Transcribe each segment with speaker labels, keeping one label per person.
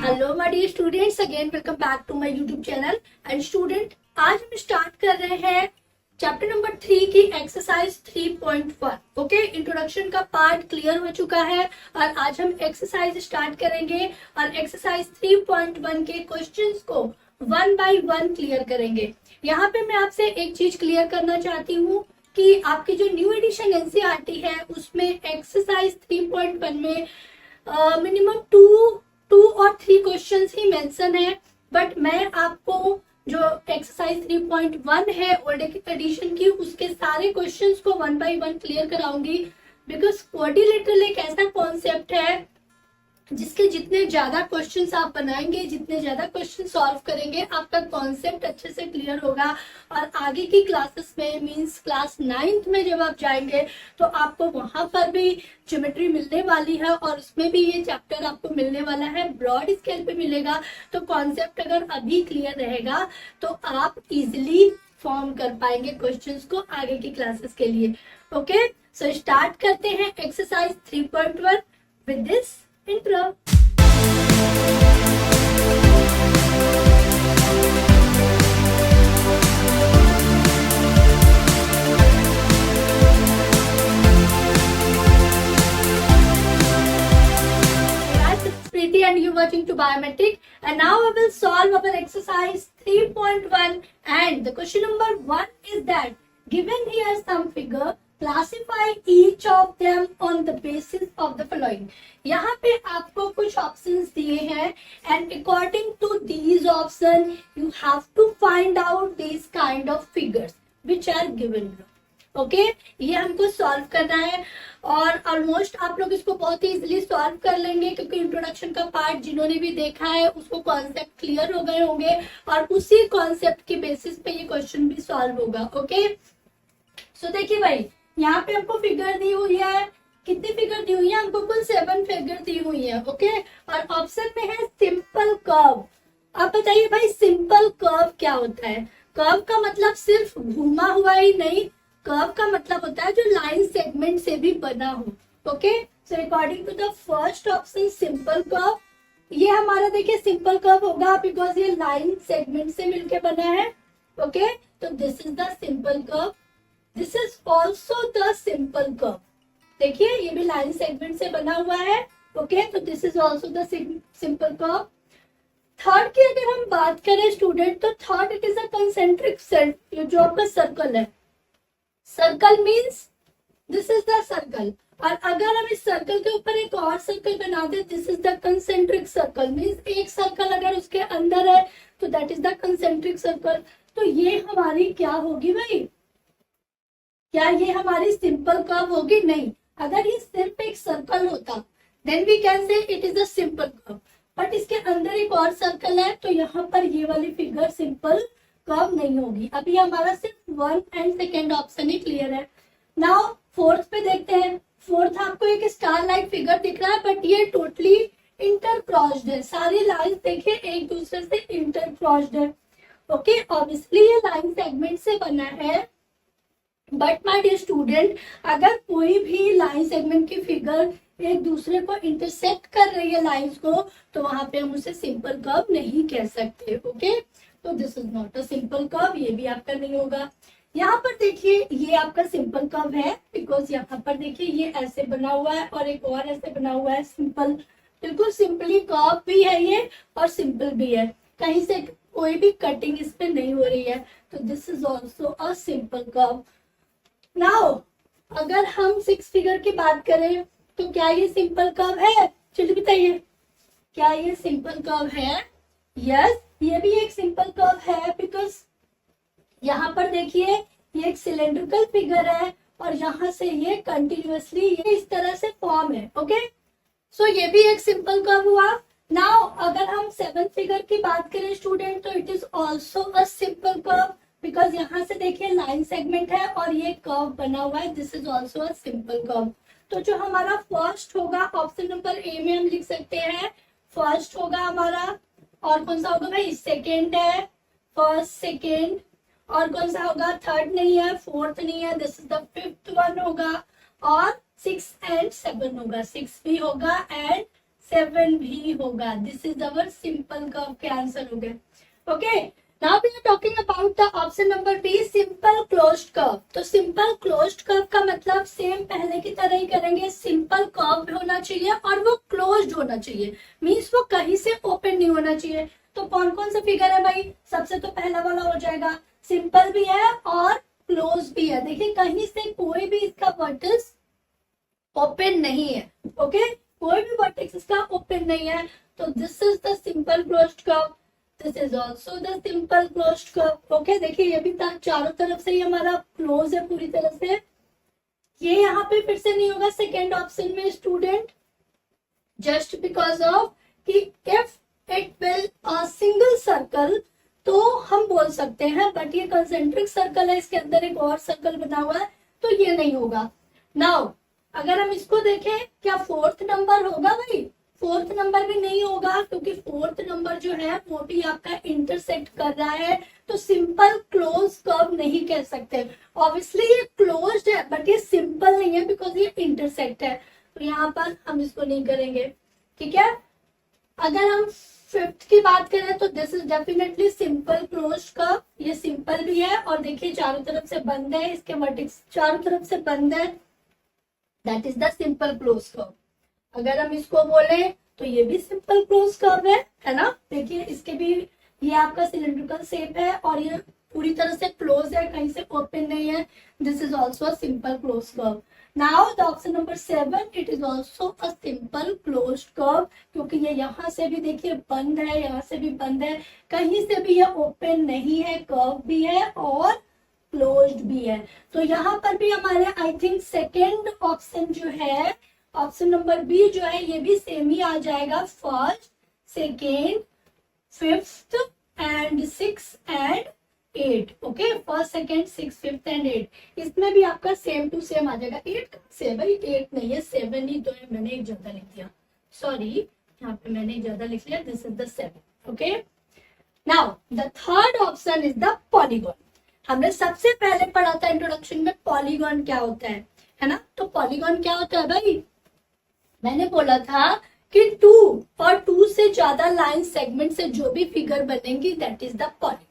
Speaker 1: Hello my dear students, again welcome back to my YouTube channel. And student, आज हम start कर रहे हैं चैप्टर नंबर 3 की एक्सरसाइज 3.1। ओके, इंट्रोडक्शन का पार्ट क्लियर हो चुका है और आज हम एक्सरसाइज स्टार्ट करेंगे और एक्सरसाइज 3.1 के क्वेश्चंस को वन बाय वन क्लियर करेंगे। यहाँ पे मैं आपसे एक चीज क्लियर करना चाहती हूँ कि आपकी जो न्यू एडिशन एनसीईआरटी है उसमें एक्सरसाइज 3.1 में मिनिमम टू और 3 क्वेश्चंस ही मेंशन है। बट मैं आपको जो एक्सरसाइज 3.1 है ओल्ड एडिशन की, उसके सारे क्वेश्चंस को वन बाय वन क्लियर कराऊंगी। बिकॉज क्वाड्रिलेटरल एक ऐसा कॉन्सेप्ट है जिसके जितने ज्यादा क्वेश्चंस आप बनाएंगे, जितने ज्यादा क्वेश्चन सॉल्व करेंगे, आपका कॉन्सेप्ट अच्छे से क्लियर होगा। और आगे की क्लासेस में मींस क्लास 9th में जब आप जाएंगे तो आपको वहां पर भी ज्योमेट्री मिलने वाली है और उसमें भी ये चैप्टर आपको मिलने वाला है, ब्रॉड स्केल पे मिलेगा। तो कॉन्सेप्ट अगर अभी क्लियर रहेगा तो आप इजिली फॉर्म कर पाएंगे क्वेश्चंस को आगे की क्लासेस के लिए। ओके, सो स्टार्ट करते हैं exercise 3.1 with this intro. Preeti and you watching to biometric, and now I will solve our exercise 3.1 and the question number 1 is that given here some figure, classify each of them on the basis of the following. यहाँ पे आपको कुछ options दिए हैं and according to these options you have to find out these kind of figures which are given. Okay, ये हमको solve करना है और ऑलमोस्ट आप लोग इसको बहुत ही इजीली सॉल्व कर लेंगे क्योंकि इंट्रोडक्शन का पार्ट जिन्होंने भी देखा है उसको कॉन्सेप्ट क्लियर हो गए होंगे और उसी कॉन्सेप्ट के बेसिस पे ये क्वेश्चन भी सॉल्व होगा। ओके, सो देखिए भाई, यहाँ पे हमको फिगर दी हुई है। कितनी फिगर दी हुई है? हमको कुल 7 फिगर दी हुई है। ओके, और ऑप्शन में है सिंपल कर्व। आप बताइए भाई, सिंपल कर्व क्या होता है? कर्व का मतलब सिर्फ घूमा हुआ ही नहीं, कर्व का मतलब होता है जो लाइन सेगमेंट से भी बना हो। Okay, so according to the first option simple curve, ये हमारा देखिए सिंपल कर्व होगा बिकॉज ये लाइन सेगमेंट से मिलके बना है। ओके, तो this is the simple curve. This is also the simple curve. देखिए ये भी लाइन सेगमेंट से बना हुआ है। ओके, तो this is also the simple curve. Third की अगर हम बात करें स्टूडेंट, तो third it is a concentric circle, जो आपका सर्कल है। Circle means this is the circle, और अगर हम इस सर्कल के ऊपर एक और सर्कल बना दे, this is the concentric circle. Means एक सर्कल अगर उसके अंदर है तो that is the concentric circle. तो ये हमारी क्या होगी भाई? क्या ये हमारी सिंपल कर्व होगी? नहीं। अगर ये सिर्फ एक सर्कल होता then we can say it is a simple curve, but इसके अंदर एक और सर्कल है तो यहाँ पर ये वाली फिगर सिंपल कर्व नहीं होगी। अभी हमारा सिर्फ 1 and second option he clear है। नाउ फोर्थ पे देखते हैं। फोर्थ आपको एक स्टार लाइक फिगर दिख रहा है बट ये टोटली इंटरक्रॉस्ड है। सारी लाइन देखिए एक दूसरे से इंटरक्रॉस्ड है। ओके, ऑब्वियसली ये लाइन सेगमेंट से बना है, बट माय डियर स्टूडेंट, अगर कोई भी लाइन सेगमेंट की फिगर एक दूसरे को इंटरसेक्ट कर रही है लाइंस को, तो वहां पे हम उसे सिंपल कर्व नहीं कह सकते। ओके, तो this is not a simple curve, ये भी आपका नहीं होगा। यहाँ पर देखिए ये आपका सिंपल कर्व है बिकॉज यहाँ पर देखिए ये ऐसे बना हुआ है और एक और ऐसे बना हुआ है। सिंपल, बिल्कुल सिंपली कर्व भी है ये और सिंपल भी है, कहीं से कोई भी कटिंग इस पे नहीं हो रही है। तो this is also a simple curve. Now अगर हम 6 फिगर की बात करें तो क्या ये सिंपल कर्व है? चलिए बताइए, क्या ये सिंपल कर्व है? यस, ये भी एक सिंपल कर्व है बिकॉज यहाँ पर देखिए ये एक सिलेंड्रिकल फिगर है और यहाँ से ये कंटिन्यूअसली ये इस तरह से फॉर्म है। ओके, सो ये भी एक सिंपल कर्व हुआ। नाउ अगर हम 7 फिगर की बात करें स्टूडेंट, तो it is also a simple curve because यहाँ से देखिए लाइन सेगमेंट है और ये कर्व बना हुआ है। This is also a simple curve. तो जो हमारा फर्स्ट होगा ऑप्शन नंबर ए में हम लिख सकते हैं, फर्स्ट होगा हमारा। और कौन सा होगा भाई? सेकेंड है, फर्स्ट सेकेंड। और कौन सा होगा? थर्ड नहीं है, फोर्थ नहीं है, this is the fifth one होगा। और 6 एंड 7 होगा, 6 भी होगा एंड 7 भी होगा। This is our simple curve के आंसर हो गए। Okay, now we are talking about the option number B, simple closed curve. तो सिंपल क्लोज्ड कर्व का मतलब सेम पहले की तरह ही करेंगे, सिंपल कर्व होना चाहिए और वो क्लोज्ड होना चाहिए, मीन्स वो कहीं से ओपन नहीं होना चाहिए। तो कौन कौन सा फिगर है भाई, सबसे तो पहला वाला हो जाएगा, सिंपल भी है और क्लोज भी है। देखिए कहीं से कोई भी इसका वर्टेक्स ओपन नहीं है। ओके, कोई भी वर्टेक्स इसका ओपन नहीं है, तो this is the simple closed curve. This is also the simple closed curve. Okay, देखिए ये भी चारों तरफ से ही हमारा क्लोज है पूरी तरह से। ये यहाँ पे फिर से नहीं होगा सेकेंड ऑप्शन में स्टूडेंट, जस्ट बिकॉज ऑफ कि if it will a single circle तो हम बोल सकते हैं, बट ये कंसेंट्रिक सर्कल है, इसके अंदर एक और सर्कल बना हुआ है, तो ये नहीं होगा। नाउ अगर हम इसको देखें, क्या फोर्थ नंबर होगा भाई, फोर्थ नंबर भी नहीं होगा, क्योंकि फोर्थ नंबर जो है वो भी आपका इंटरसेक्ट कर रहा है, तो सिंपल क्लोज कर्व नहीं कह सकते। ऑब्वियसली ये क्लोज्ड है बट ये सिंपल नहीं है बिकॉज ये इंटरसेक्ट है, तो यहाँ पर हम इसको नहीं करेंगे। ठीक है, अगर हम फिफ्थ की बात करें तो this is definitely simple closed curve, ये सिंपल भी है और देखिए चारों तरफ से बंद है, इसके वर्टेक्स चारों तरफ से बंद है, that is the simple close curve. अगर हम इसको बोले तो ये भी सिंपल क्लोज कर्व है ना। देखिए इसके भी ये आपका सिलिंड्रिकल शेप है और ये पूरी तरह से क्लोज है, कहीं से ओपन नहीं है, this is also a simple close curve. Now the option number 7, it is also a simple closed curve, क्योंकि ये यहाँ से भी देखिए बंद है, यहाँ से भी बंद है, कहीं से भी ये ओपन नहीं है, कर्व भी है और क्लोज्ड भी है। तो यहाँ पर भी हमारे आई थिंक सेकेंड ऑप्शन जो है, ऑप्शन नंबर बी जो है, ये भी सेम ही आ जाएगा, first, second, fifth and 6 and 8। Okay, first, second, 6, fifth and 8, इसमें भी आपका सेम टू सेम आ जाएगा। 8 कहाँ से है भाई, 8 नहीं है, 7 ही तो है, मैंने एक ज्यादा लिख दिया, सॉरी यहाँ पे मैंने एक ज्यादा लिख लिया, this is the 7। Okay, now the third option is the polygon. हमने सबसे पहले पढ़ा था इंट्रोडक्शन में पॉलीगॉन क्या होता है ना। तो पॉलीगॉन क्या होता है भाई, मैंने बोला था कि 2 और 2 से ज्यादा लाइन सेगमेंट से जो भी फिगर बनेंगी that is the polygon.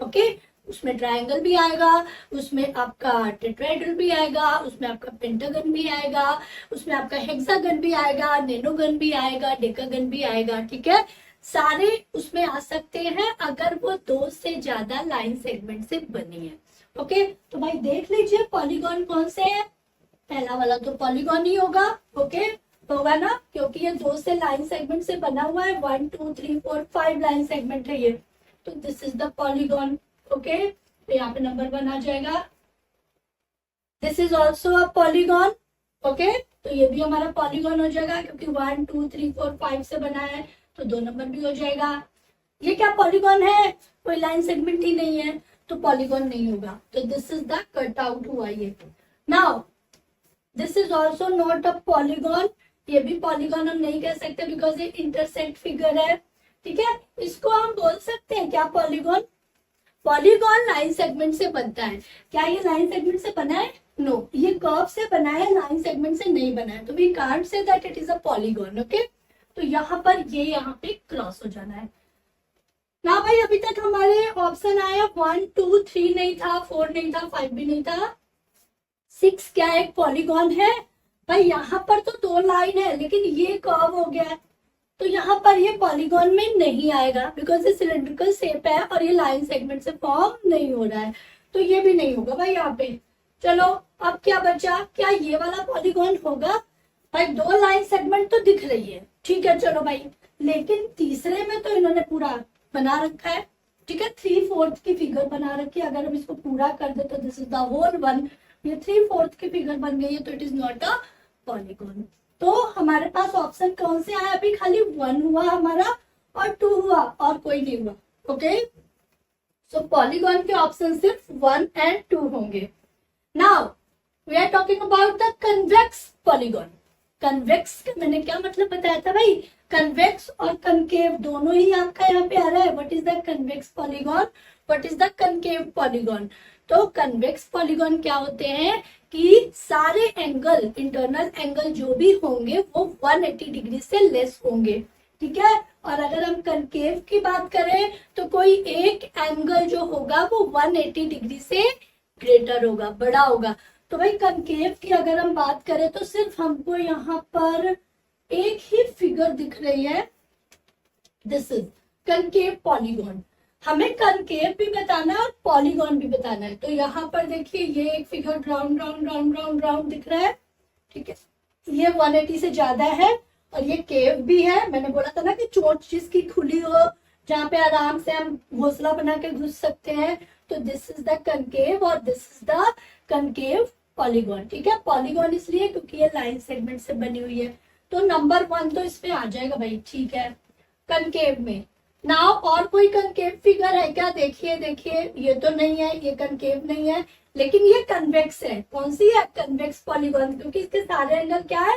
Speaker 1: Okay, उसमें ट्रायंगल भी आएगा, उसमें आपका टेट्राहेड्रल भी आएगा, उसमें आपका पेंटागन भी आएगा, उसमें आपका हेक्सागन भी आएगा, नैनोगन भी आएगा, डेकागन भी आएगा। ठीक है, सारे उसमें आ सकते हैं अगर वो 2 से ज्यादा लाइन सेगमेंट से बनी है। ओके, तो भाई देख लीजिए पॉलीगॉन कौन से है, पहला वाला तो पॉलीगॉन ही होगा। ओके, होगा ना, क्योंकि ये 2 से लाइन सेगमेंट से बना हुआ है, 1 2 3 4 5 लाइन सेगमेंट है ये, तो this is the polygon. Okay, तो यहाँ पे नंबर 1 आ जाएगा। This is also a polygon. Okay, तो ये भी हमारा पॉलीगॉन हो जाएगा, क्योंकि 1 2 3 4 5 से बना है, तो 2 नंबर भी हो जाएगा। ये क्या पॉलीगॉन है, कोई लाइन सेगमेंट ही नहीं है, तो पॉलीगॉन नहीं होगा, तो this is the cut out हुआ ये। Now this is also not a polygon, ये भी पॉलीगॉन हम नहीं कह सकते बिकॉज ये इंटरसेक्ट फिगर है। ठीक है, इसको हम बोल सकते हैं क्या पॉलीगॉन, पॉलीगॉन लाइन सेगमेंट से बनता है। क्या ये लाइन सेगमेंट से बना है, नो, ये कर्व से बना है, लाइन सेगमेंट से नहीं बना है, तो we can't say that it is a polygon. Okay, तो यहाँ पर ये यहाँ पे क्रॉस हो जाना है ना भाई। अभी तक हमारे ऑप्शन आया 1 2 3 नहीं था, 4 नहीं था, 5 भी नहीं था, 6 क्या एक पॉलीगॉन है भाई। यहाँ पर तो 2 लाइन है लेकिन ये कर्व हो गया है, तो यहाँ पर ये पॉलीगॉन में नहीं आएगा बिकॉज ये सिलिंड्रिकल शेप है और ये लाइन सेगमेंट से फॉर्म नहीं हो रहा है, तो ये भी नहीं होगा भाई यहाँ पे। चलो अब क्या बचा, क्या ये वाला पॉलीगॉन होगा भाई, 2 लाइन सेगमेंट तो दिख रही है, ठीक है चलो भाई, लेकिन तीसरे में तो इन्होंने पूरा बना रखा है। ठीक है, 3/4 की फिगर बना रखी है, अगर हम इसको पूरा कर दे तो this is the whole one, ये 3/4 की फिगर बन गई है, तो it is not a polygon. तो हमारे पास ऑप्शन कौन से आए, अभी खाली 1 हुआ हमारा और 2 हुआ और कोई नहीं हुआ। ओके, सो पॉलीगॉन के ऑप्शन सिर्फ 1 एंड 2 होंगे। Now we are talking about the convex polygon. Convex का मैंने क्या मतलब बताया था भाई, कन्वेक्स और कनकेव दोनों ही आपका यहाँ पे आ रहा है। What is the convex polygon, what is the concave polygon. तो कन्वेक्स पॉलीगॉन क्या होते हैं कि सारे एंगल, इंटरनल एंगल जो भी होंगे वो 180 डिग्री से लेस होंगे, ठीक है। और अगर हम कनकेव की बात करें तो कोई एक एंगल जो होगा वो 180 डिग्री से ग्रेटर होगा, बड़ा होगा। तो भाई कनकेव की अगर हम बात करें तो सिर्फ हमको यहाँ पर एक ही फिगर दिख रही है, दिस इज कनकेव पॉलीगॉन। हमें कनकेव भी बताना है और पॉलीगॉन भी बताना है। तो यहाँ पर देखिए ये एक figure round round round round round दिख रहा है, ठीक है। ये 180 से ज्यादा है और ये केव भी है। मैंने बोला था ना कि चोट जिसकी खुली हो, जहाँ पे आराम से हम घोंसला बना के घुस सकते हैं, तो दिस इज द कनकेव और this is the concave polygon, ठीक है। पॉलीगॉन इसलिए क्योंकि ये लाइन सेगमेंट से बनी हुई है। तो नंबर 1 तो इसमें आ जाएगा भाई, ठीक है, कनकेव में। नाउ और कोई कनकेव फिगर है क्या? देखिए देखिए, ये तो नहीं है, ये कनकेव नहीं है, लेकिन ये कन्वेक्स है। कौन सी है? कन्वेक्स पॉलीगॉन, क्योंकि इसके सारे एंगल क्या है,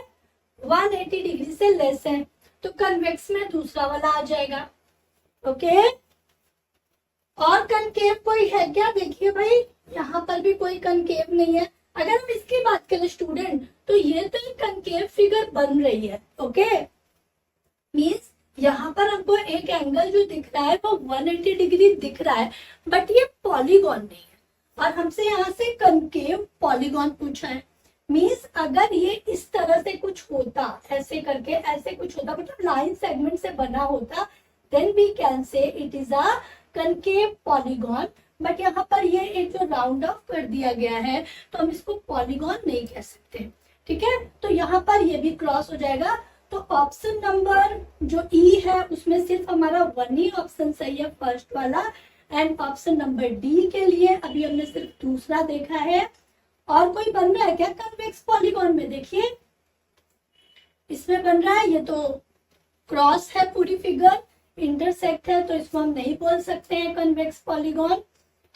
Speaker 1: 180 डिग्री से लेस है। तो कन्वेक्स में दूसरा वाला आ जाएगा, ओके। और कनकेव कोई है क्या? देखिए भाई यहाँ पर भी कोई कनकेव नहीं है। अगर हम इसकी बात करें स्टूडेंट, तो ये तो एक कनकेव फिगर बन रही है, ओके। मीन्स यहाँ पर हमको एक एंगल जो दिख रहा है वो 180 डिग्री दिख रहा है, बट ये पॉलीगॉन नहीं है। और हमसे यहाँ से कनकेव पॉलीगॉन पूछा है। मीन्स अगर ये इस तरह से कुछ होता, ऐसे करके ऐसे कुछ होता, मतलब लाइन सेगमेंट से बना होता, then we can say it is a concave polygon. But यहाँ पर ये एक जो राउंड ऑफ कर दिया गया है, तो हम इसको पॉलीगॉन नहीं कह सकते, ठीक है। तो यहाँ पर ये भी क्रॉस हो जाएगा। तो ऑप्शन नंबर जो ई है उसमें सिर्फ हमारा 1 ही ऑप्शन सही है, फर्स्ट वाला। एंड ऑप्शन नंबर डी के लिए अभी हमने सिर्फ दूसरा देखा है। और कोई बन रहा है क्या कन्वेक्स पॉलीगॉन में? देखिए इसमें बन रहा है, ये तो क्रॉस है पूरी फिगर, इंटरसेक्ट है, तो इसको हम नहीं बोल सकते हैं कन्वेक्स पॉलीगॉन,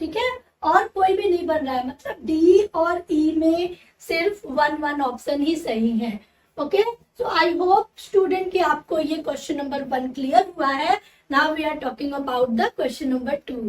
Speaker 1: ठीक है। और कोई भी नहीं बन रहा है, मतलब डी और ई में सिर्फ 1 ऑप्शन ही सही है, okay. So I hope student कि आपको ये क्वेश्चन नंबर 1 क्लियर हुआ है। Now we are talking about the question number 2।